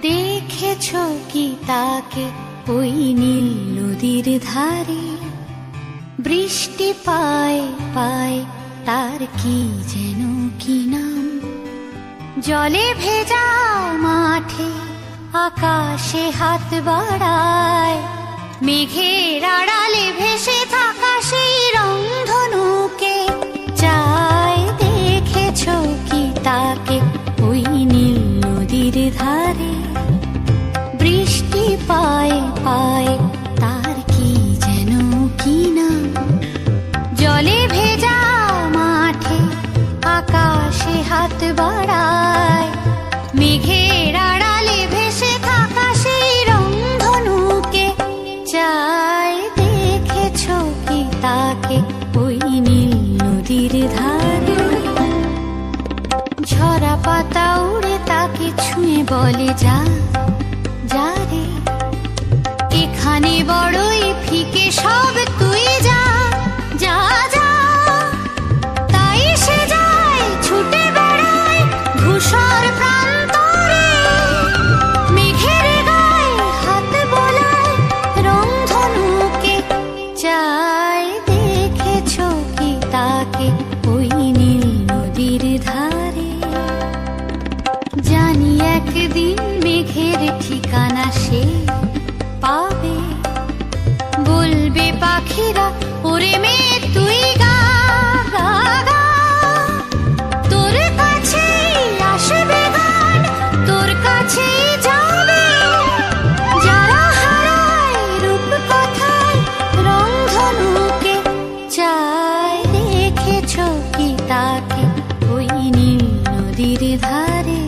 দেখেছো কি তাকে ওই নীল নদীর ধারে? বৃষ্টি পায় পায় তার কি যেন কি নাম। জলে ভেজা মাঠে আকাশে হাত বাড়ায়, মেঘের আড়ালে ভেসে থাকা সেই রংধনুকে চায়। দেখেছো কি তাকে ওই নীল নদীর ধারে? বৃষ্টি পায় পায় তার কি যেন কি নাম। জলে ভেজা মাঠে আকাশে হাত বাড়ায়, মেঘের আড়ালে ভেসে থাকা সেই রংধনুকে চায়। দেখেছো কি তাকে ওই নীল নদীর ধারে? ঝরা পাতা উড়ে তাকে ছুঁয়ে বলে যা যা রে, এখানে বড়ই ফিকে সব, তুই যা যা যা। তাই সে যায় ছুটে বেড়ায় ধূসর প্রান্তরে, মেঘের গায়ে হাত বোলায় রংধনুকে চায়। দেখেছো কি তাকে ওই নীল নদীর ধারে? জানি একদিন মেঘের ঠিকানা সে পাবে, বলবে পাখিরা ওরে মেয়ে তুই গা গা গা। তোর কাছেই আসবে গান, তোর কাছেই যাবে, যারা হারায় রূপ কথায় রংধনুকে চায়। দেখেছো কি তাকে ওই নীল নদীর ধারে?